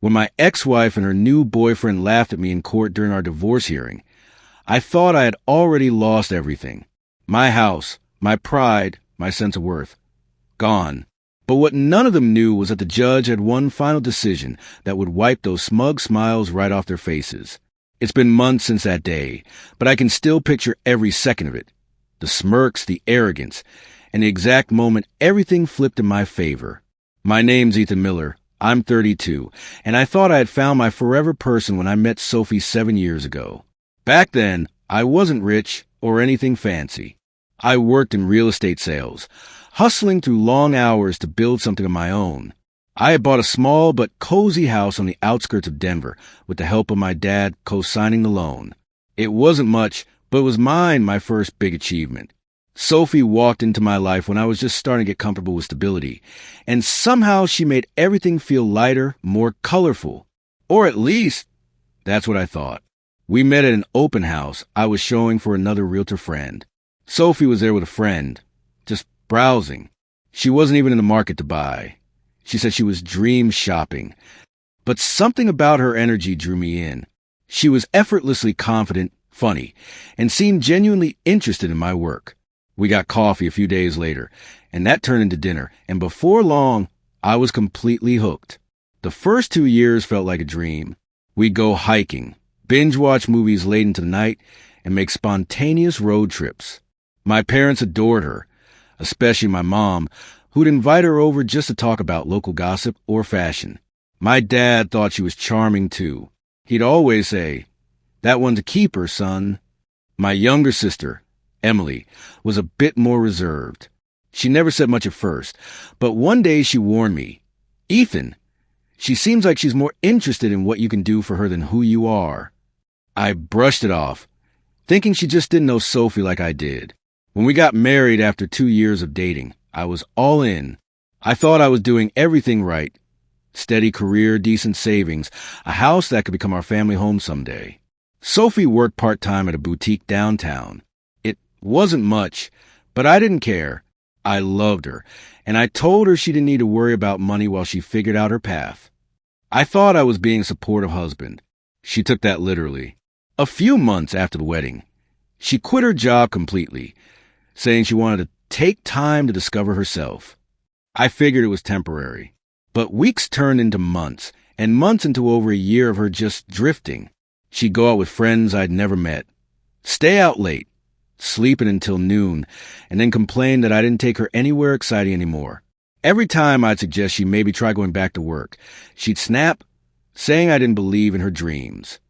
When my ex-wife and her new boyfriend laughed at me in court during our divorce hearing, I thought I had already lost everything. My house, my pride, my sense of worth. Gone. But what none of them knew was that the judge had one final decision that would wipe those smug smiles right off their faces. It's been months since that day, but I can still picture every second of it. The smirks, the arrogance, and the exact moment everything flipped in my favor. My name's Ethan Miller. I'm 32, and I thought I had found my forever person when I met Sophie 7 years ago. Back then, I wasn't rich or anything fancy. I worked in real estate sales, hustling through long hours to build something of my own. I had bought a small but cozy house on the outskirts of Denver with the help of my dad co-signing the loan. It wasn't much, but it was my first big achievement. Sophie walked into my life when I was just starting to get comfortable with stability, and somehow she made everything feel lighter, more colorful. Or at least, that's what I thought. We met at an open house I was showing for another realtor friend. Sophie was there with a friend, just browsing. She wasn't even in the market to buy. She said she was dream shopping. But something about her energy drew me in. She was effortlessly confident, funny, and seemed genuinely interested in my work. We got coffee a few days later, and that turned into dinner, and before long, I was completely hooked. The first 2 years felt like a dream. We'd go hiking, binge-watch movies late into the night, and make spontaneous road trips. My parents adored her, especially my mom, who'd invite her over just to talk about local gossip or fashion. My dad thought she was charming, too. He'd always say, "That one's a keeper, son." My younger sister, Emily, was a bit more reserved. She never said much at first, but one day she warned me, "Ethan, she seems like she's more interested in what you can do for her than who you are." I brushed it off, thinking she just didn't know Sophie like I did. When we got married after 2 years of dating, I was all in. I thought I was doing everything right. Steady career, decent savings, a house that could become our family home someday. Sophie worked part-time at a boutique downtown. Wasn't much, but I didn't care. I loved her, and I told her she didn't need to worry about money while she figured out her path. I thought I was being a supportive husband. She took that literally. A few months after the wedding, she quit her job completely, saying she wanted to take time to discover herself. I figured it was temporary, but weeks turned into months, and months into over a year of her just drifting. She'd go out with friends I'd never met, stay out late, sleeping until noon, and then complain that I didn't take her anywhere exciting anymore. Every time I'd suggest she maybe try going back to work, she'd snap, saying I didn't believe in her dreams.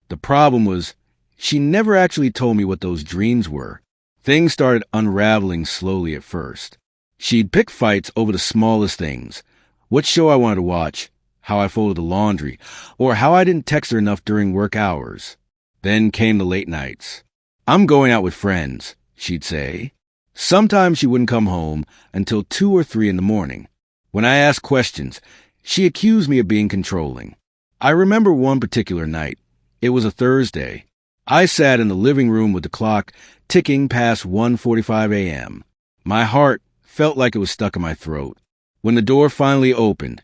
The problem was, she never actually told me what those dreams were. Things started unraveling slowly at first. She'd pick fights over the smallest things, what show I wanted to watch, how I folded the laundry, or how I didn't text her enough during work hours. Then came the late nights. "I'm going out with friends," she'd say. Sometimes she wouldn't come home until 2 or 3 in the morning. When I asked questions, she accused me of being controlling. I remember one particular night. It was a Thursday. I sat in the living room with the clock ticking past 1:45 a.m. My heart felt like it was stuck in my throat. When the door finally opened,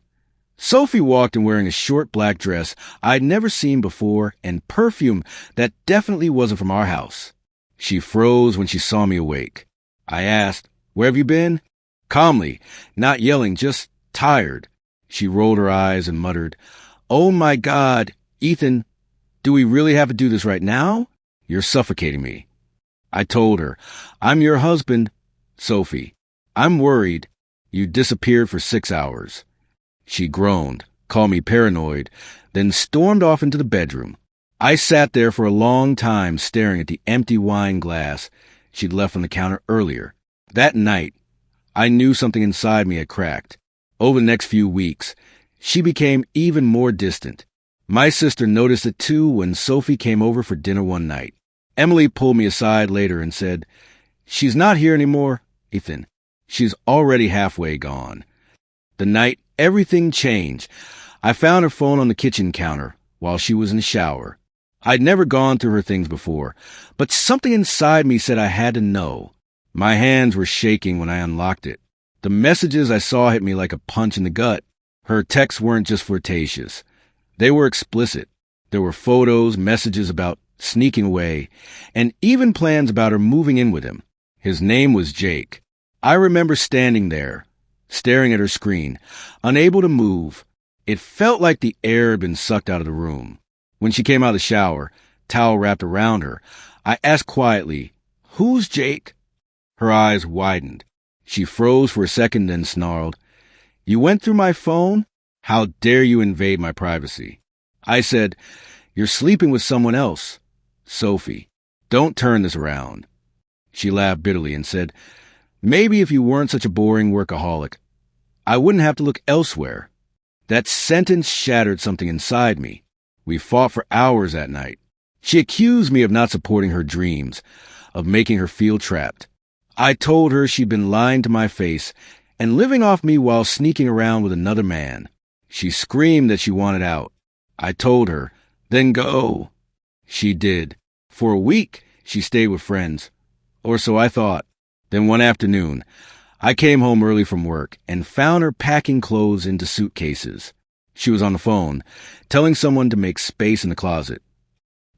Sophie walked in wearing a short black dress I'd never seen before and perfume that definitely wasn't from our house. She froze when she saw me awake. I asked, "Where have you been?" Calmly, not yelling, just tired. She rolled her eyes and muttered, "Oh my God, Ethan, do we really have to do this right now? You're suffocating me." I told her, "I'm your husband, Sophie. I'm worried. You disappeared for 6 hours. She groaned, called me paranoid, then stormed off into the bedroom. I sat there for a long time staring at the empty wine glass she'd left on the counter earlier. That night, I knew something inside me had cracked. Over the next few weeks, she became even more distant. My sister noticed it too when Sophie came over for dinner one night. Emily pulled me aside later and said, "She's not here anymore, Ethan. She's already halfway gone." The night everything changed, I found her phone on the kitchen counter while she was in the shower. I'd never gone through her things before, but something inside me said I had to know. My hands were shaking when I unlocked it. The messages I saw hit me like a punch in the gut. Her texts weren't just flirtatious. They were explicit. There were photos, messages about sneaking away, and even plans about her moving in with him. His name was Jake. I remember standing there, staring at her screen, unable to move. It felt like the air had been sucked out of the room. When she came out of the shower, towel wrapped around her, I asked quietly, "Who's Jake?" Her eyes widened. She froze for a second, then snarled, "You went through my phone? How dare you invade my privacy?" I said, "You're sleeping with someone else. Sophie, don't turn this around." She laughed bitterly and said, "Maybe if you weren't such a boring workaholic, I wouldn't have to look elsewhere." That sentence shattered something inside me. We fought for hours that night. She accused me of not supporting her dreams, of making her feel trapped. I told her she'd been lying to my face and living off me while sneaking around with another man. She screamed that she wanted out. I told her, "Then go." She did. For a week, she stayed with friends. Or so I thought. Then one afternoon, I came home early from work and found her packing clothes into suitcases. She was on the phone, telling someone to make space in the closet.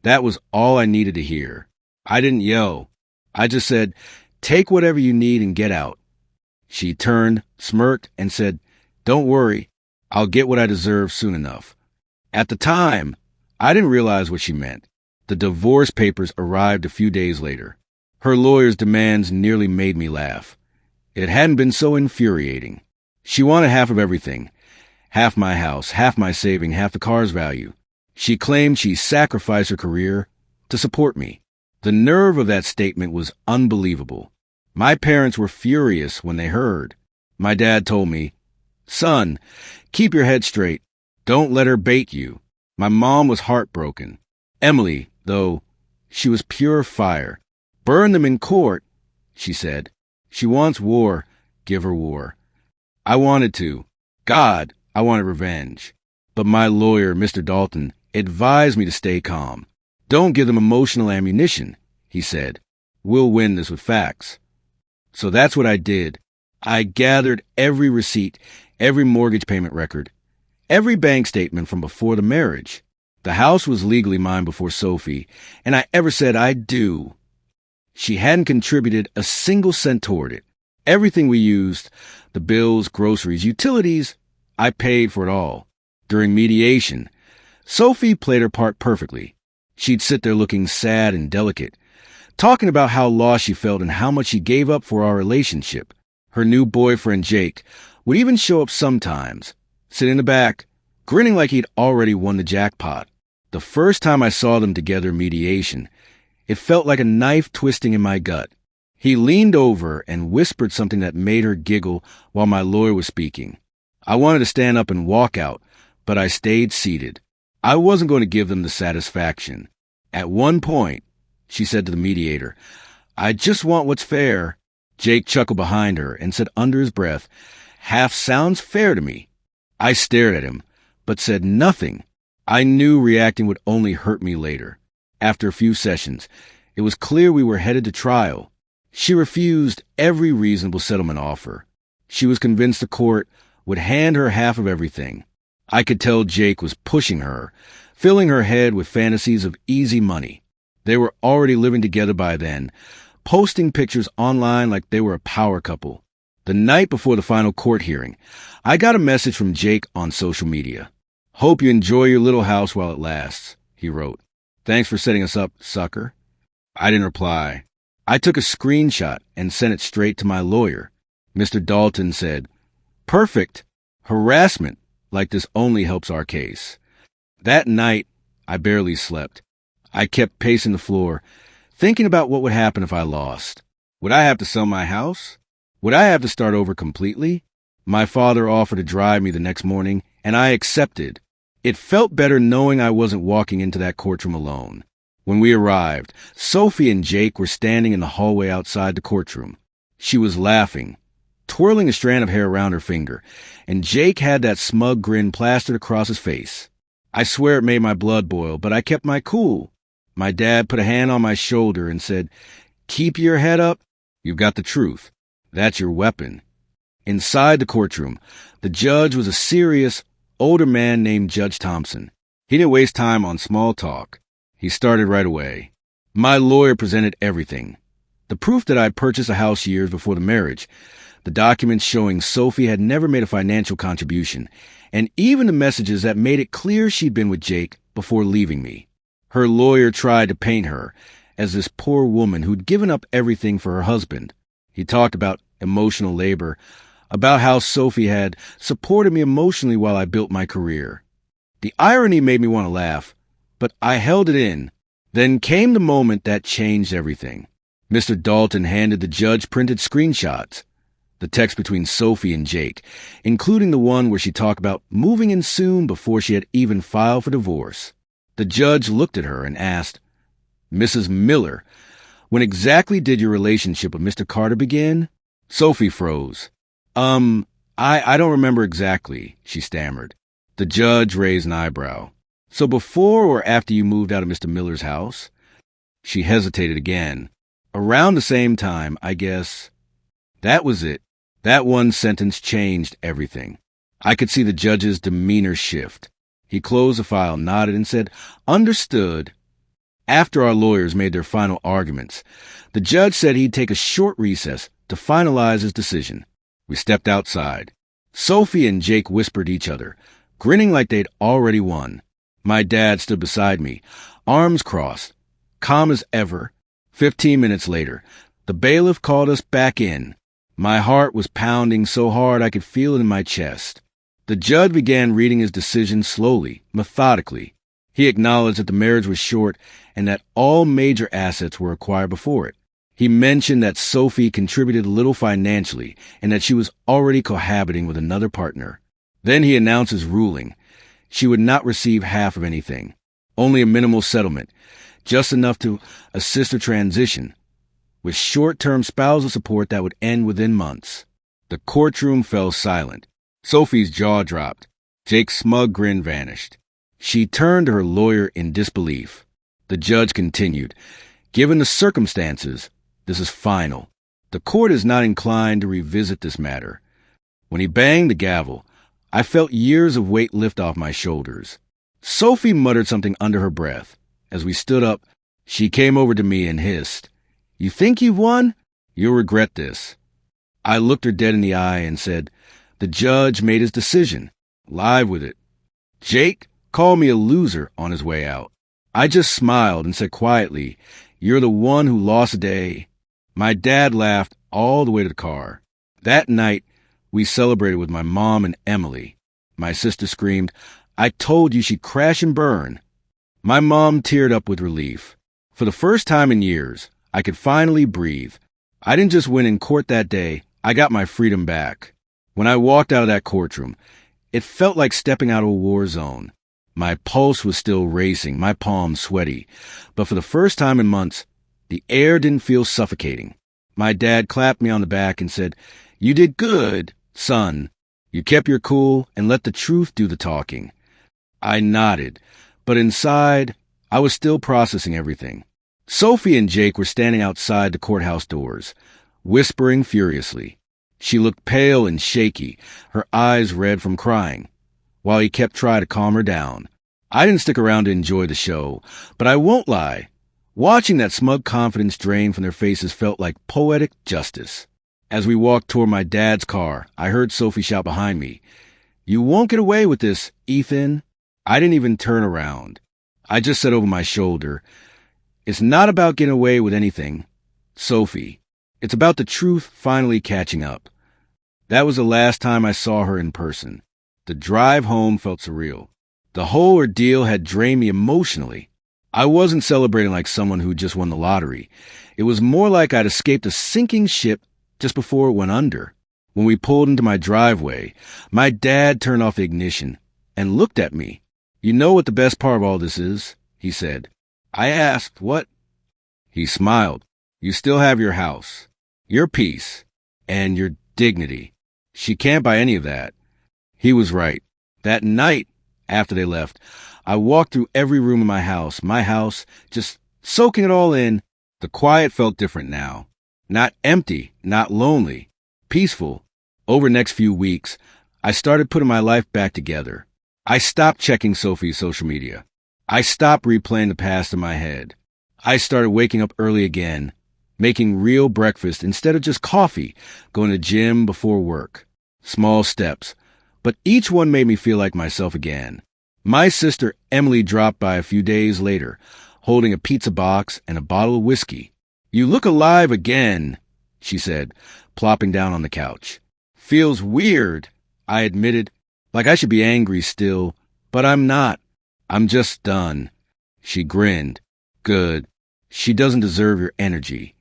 That was all I needed to hear. I didn't yell. I just said, "Take whatever you need and get out." She turned, smirked, and said, "Don't worry, I'll get what I deserve soon enough." At the time, I didn't realize what she meant. The divorce papers arrived a few days later. Her lawyer's demands nearly made me laugh. It hadn't been so infuriating. She wanted half of everything. Half my house, half my saving, half the car's value. She claimed she sacrificed her career to support me. The nerve of that statement was unbelievable. My parents were furious when they heard. My dad told me, "Son, keep your head straight. Don't let her bait you." My mom was heartbroken. Emily, though, she was pure fire. "Burn them in court," she said. "She wants war. Give her war." I wanted to. God, I wanted revenge. But my lawyer, Mr. Dalton, advised me to stay calm. "Don't give them emotional ammunition," he said. "We'll win this with facts." So that's what I did. I gathered every receipt, every mortgage payment record, every bank statement from before the marriage. The house was legally mine before Sophie, and I ever said I do. She hadn't contributed a single cent toward it. Everything we used, the bills, groceries, utilities, I paid for it all. During mediation, Sophie played her part perfectly. She'd sit there looking sad and delicate, talking about how lost she felt and how much she gave up for our relationship. Her new boyfriend, Jake, would even show up sometimes, sit in the back, grinning like he'd already won the jackpot. The first time I saw them together in mediation, it felt like a knife twisting in my gut. He leaned over and whispered something that made her giggle while my lawyer was speaking. I wanted to stand up and walk out, but I stayed seated. I wasn't going to give them the satisfaction. At one point, she said to the mediator, "I just want what's fair." Jake chuckled behind her and said under his breath, "Half sounds fair to me." I stared at him, but said nothing. I knew reacting would only hurt me later. After a few sessions, it was clear we were headed to trial. She refused every reasonable settlement offer. She was convinced the court would hand her half of everything. I could tell Jake was pushing her, filling her head with fantasies of easy money. They were already living together by then, posting pictures online like they were a power couple. The night before the final court hearing, I got a message from Jake on social media. "Hope you enjoy your little house while it lasts," he wrote. "Thanks for setting us up, sucker." I didn't reply. I took a screenshot and sent it straight to my lawyer. Mr. Dalton said, "Perfect. Harassment like this only helps our case." That night, I barely slept. I kept pacing the floor, thinking about what would happen if I lost. Would I have to sell my house? Would I have to start over completely? My father offered to drive me the next morning, and I accepted. It felt better knowing I wasn't walking into that courtroom alone. When we arrived, Sophie and Jake were standing in the hallway outside the courtroom. She was laughing, twirling a strand of hair around her finger, and Jake had that smug grin plastered across his face. I swear it made my blood boil, but I kept my cool. My dad put a hand on my shoulder and said, "Keep your head up. You've got the truth. That's your weapon." Inside the courtroom, the judge was a serious, older man named Judge Thompson. He didn't waste time on small talk. He started right away. My lawyer presented everything. The proof that I'd purchased a house years before the marriage, the documents showing Sophie had never made a financial contribution, and even the messages that made it clear she'd been with Jake before leaving me. Her lawyer tried to paint her as this poor woman who'd given up everything for her husband. He talked about emotional labor, about how Sophie had supported me emotionally while I built my career. The irony made me want to laugh, but I held it in. Then came the moment that changed everything. Mr. Dalton handed the judge printed screenshots, the text between Sophie and Jake, including the one where she talked about moving in soon before she had even filed for divorce. The judge looked at her and asked, "Mrs. Miller, when exactly did your relationship with Mr. Carter begin?" Sophie froze. I don't remember exactly," she stammered. The judge raised an eyebrow. "So before or after you moved out of Mr. Miller's house?" She hesitated again. "Around the same time, I guess." That was it. That one sentence changed everything. I could see the judge's demeanor shift. He closed the file, nodded, and said, "Understood." After our lawyers made their final arguments, the judge said he'd take a short recess to finalize his decision. We stepped outside. Sophie and Jake whispered each other, grinning like they'd already won. My dad stood beside me, arms crossed, calm as ever. 15 minutes later, the bailiff called us back in. My heart was pounding so hard I could feel it in my chest. The judge began reading his decision slowly, methodically. He acknowledged that the marriage was short and that all major assets were acquired before it. He mentioned that Sophie contributed little financially and that she was already cohabiting with another partner. Then he announced his ruling. She would not receive half of anything, only a minimal settlement, just enough to assist her transition, with short-term spousal support that would end within months. The courtroom fell silent. Sophie's jaw dropped. Jake's smug grin vanished. She turned to her lawyer in disbelief. The judge continued, "Given the circumstances, this is final. The court is not inclined to revisit this matter." When he banged the gavel, I felt years of weight lift off my shoulders. Sophie muttered something under her breath. As we stood up, she came over to me and hissed, "You think you've won? You'll regret this." I looked her dead in the eye and said, "The judge made his decision. Live with it." Jake called me a loser on his way out. I just smiled and said quietly, "You're the one who lost a day." My dad laughed all the way to the car. That night, we celebrated with my mom and Emily. My sister screamed, "I told you she'd crash and burn." My mom teared up with relief. For the first time in years, I could finally breathe. I didn't just win in court that day, I got my freedom back. When I walked out of that courtroom, it felt like stepping out of a war zone. My pulse was still racing, my palms sweaty, but for the first time in months, the air didn't feel suffocating. My dad clapped me on the back and said, "You did good, son. You kept your cool and let the truth do the talking." I nodded, but inside, I was still processing everything. Sophie and Jake were standing outside the courthouse doors, whispering furiously. She looked pale and shaky, her eyes red from crying, while he kept trying to calm her down. I didn't stick around to enjoy the show, but I won't lie. Watching that smug confidence drain from their faces felt like poetic justice. As we walked toward my dad's car, I heard Sophie shout behind me, "You won't get away with this, Ethan." I didn't even turn around. I just said over my shoulder, "It's not about getting away with anything, Sophie. It's about the truth finally catching up." That was the last time I saw her in person. The drive home felt surreal. The whole ordeal had drained me emotionally. I wasn't celebrating like someone who just won the lottery. It was more like I'd escaped a sinking ship just before it went under. When we pulled into my driveway, my dad turned off the ignition and looked at me. "You know what the best part of all this is?" he said. I asked, "What?" He smiled. "You still have your house, your peace, and your dignity. She can't buy any of that." He was right. That night, after they left, I walked through every room in my house, just soaking it all in. The quiet felt different now. Not empty, not lonely, peaceful. Over the next few weeks, I started putting my life back together. I stopped checking Sophie's social media. I stopped replaying the past in my head. I started waking up early again, making real breakfast instead of just coffee, going to the gym before work. Small steps, but each one made me feel like myself again. My sister Emily dropped by a few days later, holding a pizza box and a bottle of whiskey. "You look alive again," she said, plopping down on the couch. "Feels weird," I admitted, like I should be angry still, but I'm not. I'm just done. She grinned. "Good. She doesn't deserve your energy."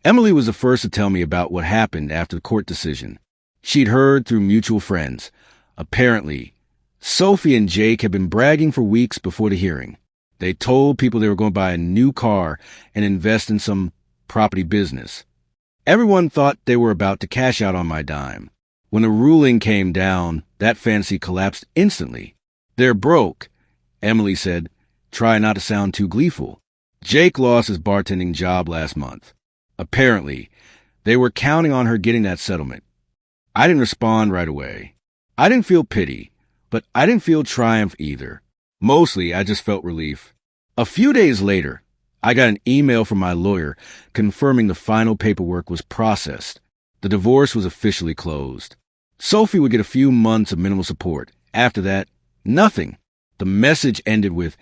Emily was the first to tell me about what happened after the court decision. She'd heard through mutual friends. Apparently, Sophie and Jake had been bragging for weeks before the hearing. They told people they were going to buy a new car and invest in some property business. Everyone thought they were about to cash out on my dime. When the ruling came down, that fantasy collapsed instantly. "They're broke," Emily said. Try not to sound too gleeful. Jake lost his bartending job last month. Apparently, they were counting on her getting that settlement. I didn't respond right away. I didn't feel pity, but I didn't feel triumph either. Mostly, I just felt relief. A few days later, I got an email from my lawyer confirming the final paperwork was processed. The divorce was officially closed. Sophie would get a few months of minimal support. After that, nothing. The message ended with,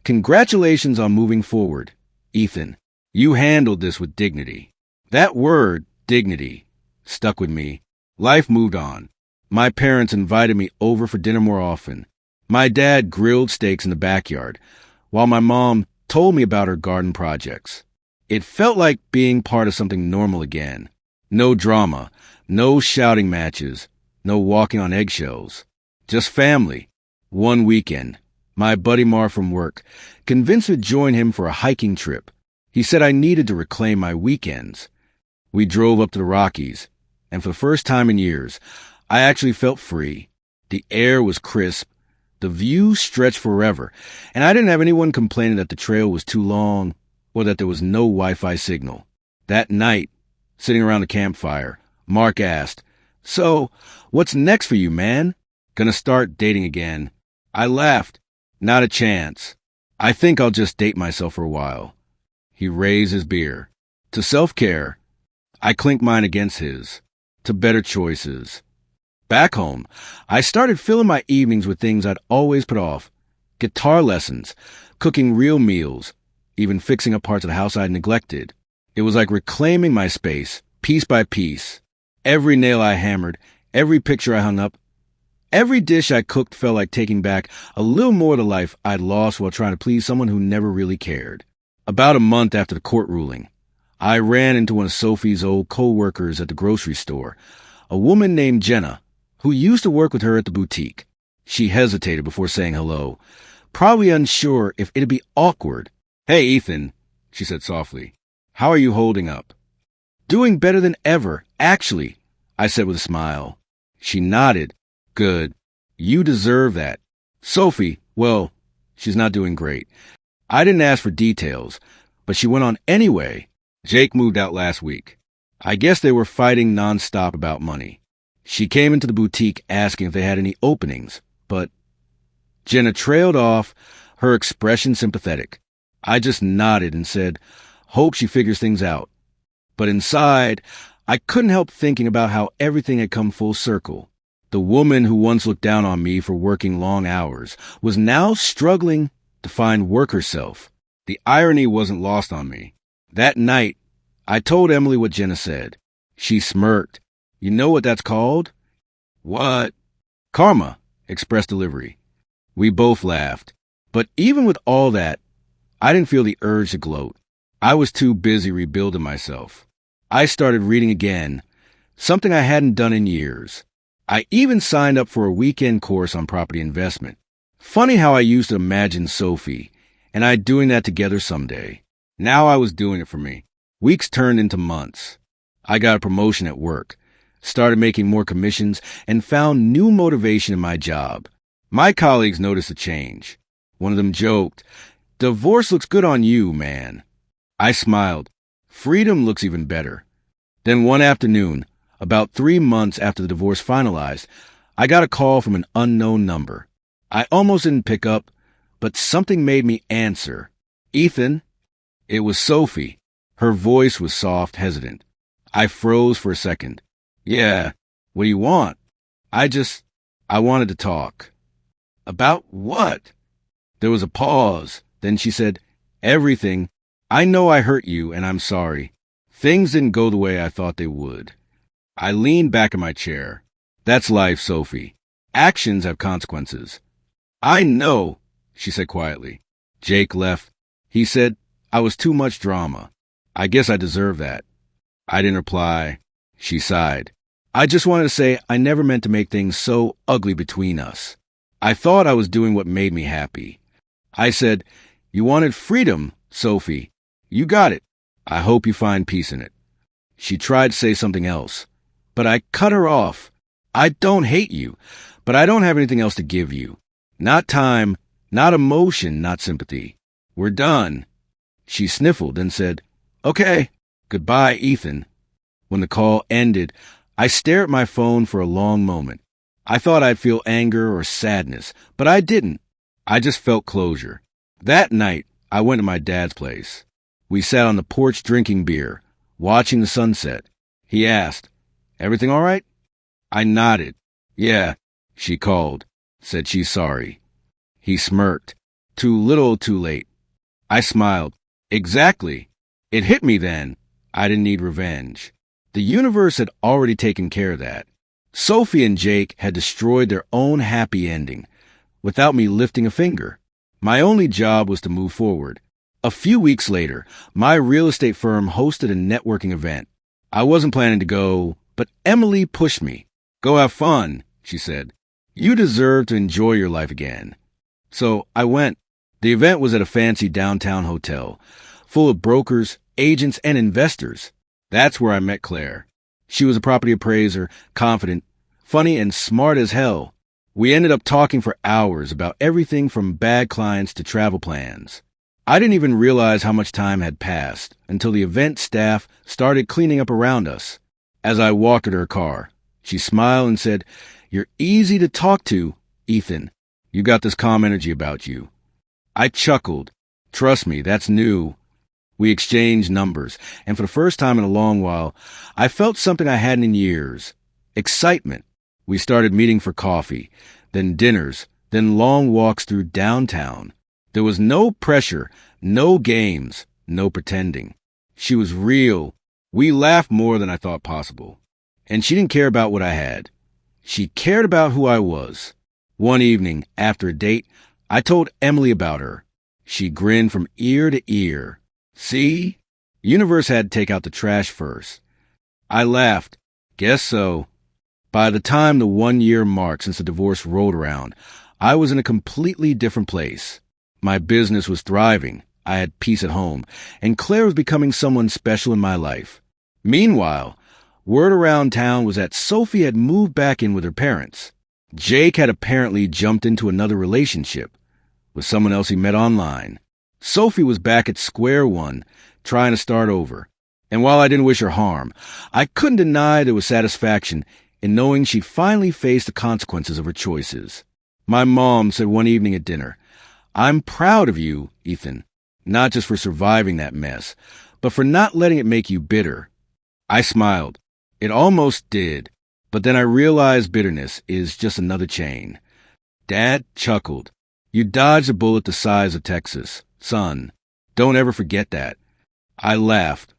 "Congratulations on moving forward. Ethan, you handled this with dignity." That word, dignity, stuck with me. Life moved on. My parents invited me over for dinner more often. My dad grilled steaks in the backyard, while my mom told me about her garden projects. It felt like being part of something normal again. No drama, no shouting matches, no walking on eggshells. Just family. One weekend, my buddy Mar from work convinced me to join him for a hiking trip. He said I needed to reclaim my weekends. We drove up to the Rockies, and for the first time in years, I actually felt free. The air was crisp, the view stretched forever, and I didn't have anyone complaining that the trail was too long or that there was no Wi-Fi signal. That night, sitting around the campfire, Mark asked, "So, what's next for you, man? Gonna start dating again?" I laughed. "Not a chance. I think I'll just date myself for a while." He raised his beer. "To self-care." I clinked mine against his. "To better choices." Back home, I started filling my evenings with things I'd always put off. Guitar lessons, cooking real meals, even fixing up parts of the house I'd neglected. It was like reclaiming my space, piece by piece. Every nail I hammered, every picture I hung up, every dish I cooked felt like taking back a little more of the life I'd lost while trying to please someone who never really cared. About a month after the court ruling, I ran into one of Sophie's old co-workers at the grocery store, a woman named Jenna, who used to work with her at the boutique. She hesitated before saying hello, probably unsure if it'd be awkward. "Hey, Ethan," she said softly. "How are you holding up?" "Doing better than ever, actually," I said with a smile. She nodded. "Good. You deserve that. Sophie, well, she's not doing great." I didn't ask for details, but she went on anyway. "Jake moved out last week. I guess they were fighting nonstop about money. She came into the boutique asking if they had any openings, but..." Jenna trailed off, her expression sympathetic. I just nodded and said, "Hope she figures things out." But inside, I couldn't help thinking about how everything had come full circle. The woman who once looked down on me for working long hours was now struggling to find work herself. The irony wasn't lost on me. That night, I told Emily what Jenna said. She smirked. "You know what that's called?" "What?" "Karma, express delivery." We both laughed. But even with all that, I didn't feel the urge to gloat. I was too busy rebuilding myself. I started reading again, something I hadn't done in years. I even signed up for a weekend course on property investment. Funny how I used to imagine Sophie and I doing that together someday. Now I was doing it for me. Weeks turned into months. I got a promotion at work, started making more commissions, and found new motivation in my job. My colleagues noticed a change. One of them joked, "Divorce looks good on you, man." I smiled. Freedom looks even better. Then one afternoon, about 3 months after the divorce finalized, I got a call from an unknown number. I almost didn't pick up, but something made me answer. Ethan? It was Sophie. Her voice was soft, hesitant. I froze for a second. Yeah, what do you want? I wanted to talk. About what? There was a pause. Then she said, everything. I know I hurt you, and I'm sorry. Things didn't go the way I thought they would. I leaned back in my chair. That's life, Sophie. Actions have consequences. I know, she said quietly. Jake left. He said I was too much drama. I guess I deserve that. I didn't reply. She sighed. I just wanted to say I never meant to make things so ugly between us. I thought I was doing what made me happy. I said, you wanted freedom, Sophie. You got it. I hope you find peace in it. She tried to say something else, but I cut her off. I don't hate you, but I don't have anything else to give you. Not time, not emotion, not sympathy. We're done. She sniffled and said, okay, goodbye, Ethan. When the call ended, I stared at my phone for a long moment. I thought I'd feel anger or sadness, but I didn't. I just felt closure. That night, I went to my dad's place. We sat on the porch drinking beer, watching the sunset. He asked, everything all right? I nodded. Yeah, she called, said she's sorry. He smirked. Too little, too late. I smiled. Exactly. It hit me then. I didn't need revenge. The universe had already taken care of that. Sophie and Jake had destroyed their own happy ending without me lifting a finger. My only job was to move forward. A few weeks later, my real estate firm hosted a networking event. I wasn't planning to go, but Emily pushed me. Go have fun, she said. You deserve to enjoy your life again. So I went. The event was at a fancy downtown hotel, full of brokers, agents, and investors. That's where I met Claire. She was a property appraiser, confident, funny, and smart as hell. We ended up talking for hours about everything from bad clients to travel plans. I didn't even realize how much time had passed until the event staff started cleaning up around us. As I walked to her car, she smiled and said, you're easy to talk to, Ethan. You got this calm energy about you. I chuckled. Trust me, that's new. We exchanged numbers, and for the first time in a long while, I felt something I hadn't in years. Excitement. We started meeting for coffee, then dinners, then long walks through downtown. There was no pressure, no games, no pretending. She was real. We laughed more than I thought possible. And she didn't care about what I had. She cared about who I was. One evening, after a date, I told Emily about her. She grinned from ear to ear. See? Universe had to take out the trash first. I laughed. Guess so. By the time the 1 year mark since the divorce rolled around, I was in a completely different place. My business was thriving. I had peace at home, and Claire was becoming someone special in my life. Meanwhile, word around town was that Sophie had moved back in with her parents. Jake had apparently jumped into another relationship with someone else he met online. Sophie was back at square one, trying to start over. And while I didn't wish her harm, I couldn't deny there was satisfaction in knowing she'd finally faced the consequences of her choices. My mom said one evening at dinner, I'm proud of you, Ethan, not just for surviving that mess, but for not letting it make you bitter. I smiled. It almost did, but then I realized bitterness is just another chain. Dad chuckled. You dodged a bullet the size of Texas. Son, don't ever forget that. I laughed,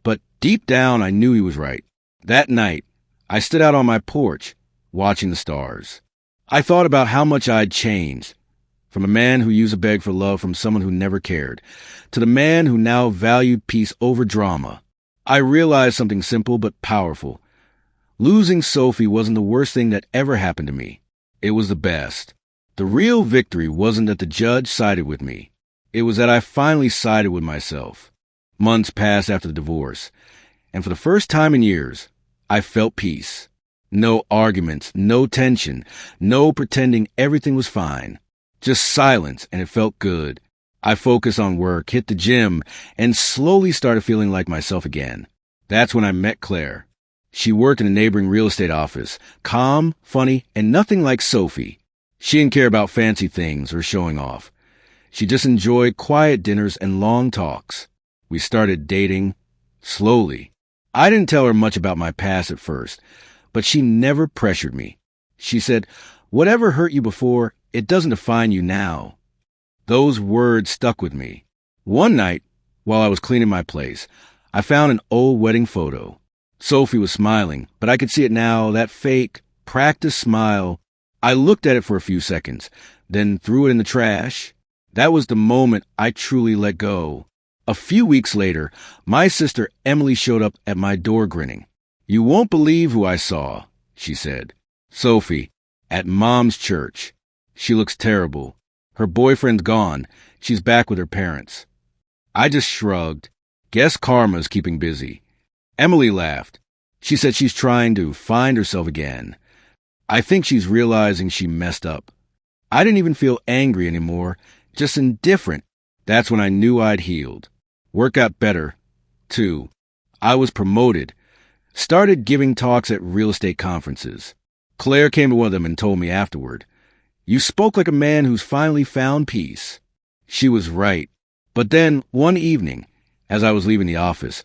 but deep down I knew he was right. That night, I stood out on my porch, watching the stars. I thought about how much I'd changed, from a man who used to beg for love from someone who never cared, to the man who now valued peace over drama. I realized something simple but powerful. Losing Sophie wasn't the worst thing that ever happened to me. It was the best. The real victory wasn't that the judge sided with me. It was that I finally sided with myself. Months passed after the divorce, and for the first time in years, I felt peace. No arguments, no tension, no pretending everything was fine. Just silence, and it felt good. I focused on work, hit the gym, and slowly started feeling like myself again. That's when I met Claire. She worked in a neighboring real estate office, calm, funny, and nothing like Sophie. She didn't care about fancy things or showing off. She just enjoyed quiet dinners and long talks. We started dating slowly. I didn't tell her much about my past at first, but she never pressured me. She said, "Whatever hurt you before, it doesn't define you now." Those words stuck with me. One night, while I was cleaning my place, I found an old wedding photo. Sophie was smiling, but I could see it now, that fake, practiced smile. I looked at it for a few seconds, then threw it in the trash. That was the moment I truly let go. A few weeks later, my sister Emily showed up at my door grinning. "You won't believe who I saw," she said. "Sophie, at Mom's church. She looks terrible. Her boyfriend's gone. She's back with her parents." I just shrugged. Guess karma's keeping busy. Emily laughed. She said she's trying to find herself again. I think she's realizing she messed up. I didn't even feel angry anymore, just indifferent. That's when I knew I'd healed. Work got better, too. I was promoted. Started giving talks at real estate conferences. Claire came to one of them and told me afterward, "You spoke like a man who's finally found peace." She was right. But then, one evening, as I was leaving the office,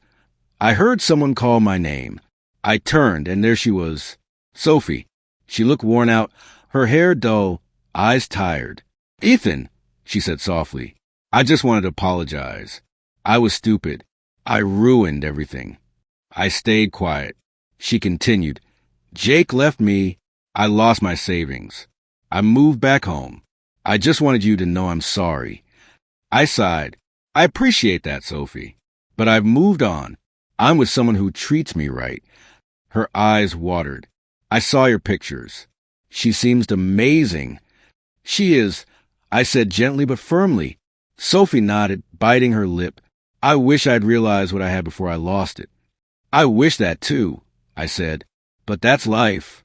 I heard someone call my name. I turned, and there she was, Sophie. She looked worn out, her hair dull, eyes tired. "Ethan," she said softly, "I just wanted to apologize. I was stupid. I ruined everything." I stayed quiet. She continued, "Jake left me. I lost my savings. I moved back home. I just wanted you to know I'm sorry." I sighed. "I appreciate that, Sophie. But I've moved on. I'm with someone who treats me right." Her eyes watered. "I saw your pictures. She seems amazing." "She is," I said gently but firmly. Sophie nodded, biting her lip. "I wish I'd realized what I had before I lost it." "I wish that too," I said. "But that's life."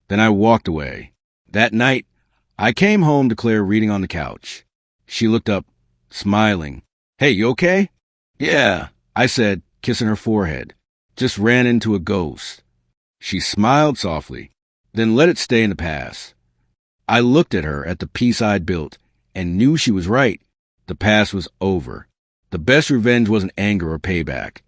Then I walked away. That night, I came home to Claire reading on the couch. She looked up, smiling. "Hey, you okay?" "Yeah," I said, kissing her forehead. "Just ran into a ghost." She smiled softly, then let it stay in the past. I looked at her, at the peace I'd built, and knew she was right. The past was over. The best revenge wasn't anger or payback.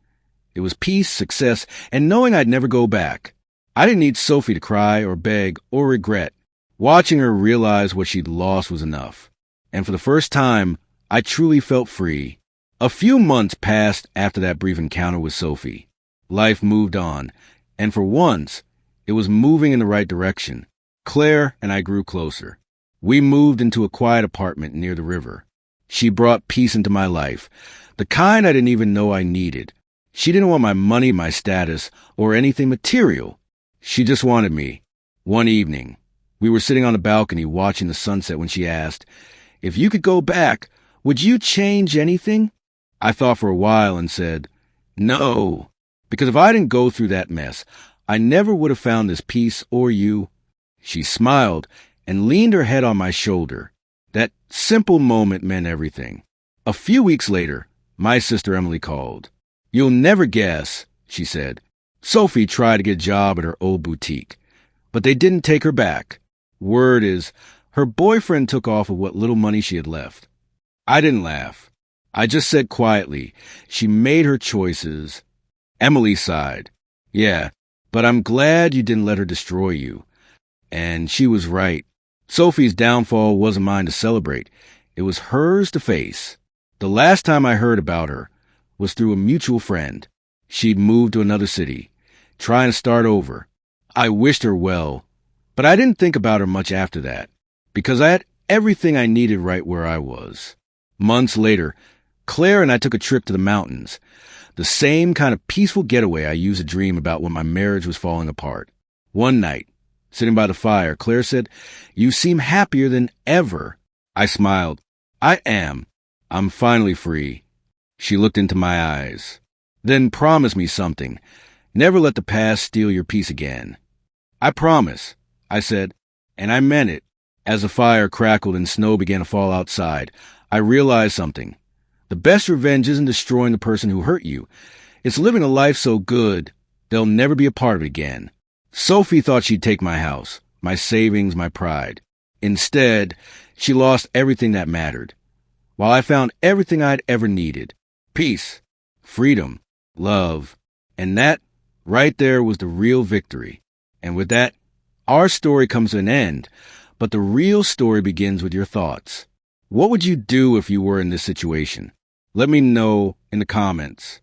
It was peace, success, and knowing I'd never go back. I didn't need Sophie to cry or beg or regret. Watching her realize what she'd lost was enough. And for the first time, I truly felt free. A few months passed after that brief encounter with Sophie. Life moved on, and for once, it was moving in the right direction. Claire and I grew closer. We moved into a quiet apartment near the river. She brought peace into my life, the kind I didn't even know I needed. She didn't want my money, my status, or anything material. She just wanted me. One evening, we were sitting on the balcony watching the sunset when she asked, "If you could go back, would you change anything?" I thought for a while and said, "No," because if I didn't go through that mess, I never would have found this peace or you. She smiled and leaned her head on my shoulder. That simple moment meant everything. A few weeks later, my sister Emily called. "You'll never guess," she said. "Sophie tried to get a job at her old boutique, but they didn't take her back. Word is, her boyfriend took off with what little money she had left." I didn't laugh. I just said quietly, "She made her choices." Emily sighed. "Yeah, but I'm glad you didn't let her destroy you." And she was right. Sophie's downfall wasn't mine to celebrate. It was hers to face. The last time I heard about her was through a mutual friend. She'd moved to another city, trying to start over. I wished her well, but I didn't think about her much after that, because I had everything I needed right where I was. Months later, Claire and I took a trip to the mountains, the same kind of peaceful getaway I used to dream about when my marriage was falling apart. One night, sitting by the fire, Claire said, "You seem happier than ever." I smiled. "I am. I'm finally free." She looked into my eyes. "Then promise me something. Never let the past steal your peace again." "I promise," I said, and I meant it. As the fire crackled and snow began to fall outside, I realized something. The best revenge isn't destroying the person who hurt you. It's living a life so good, they'll never be a part of it again. Sophie thought she'd take my house, my savings, my pride. Instead, she lost everything that mattered, while I found everything I'd ever needed: peace, freedom, love. And that, right there, was the real victory. And with that, our story comes to an end, but the real story begins with your thoughts. What would you do if you were in this situation? Let me know in the comments.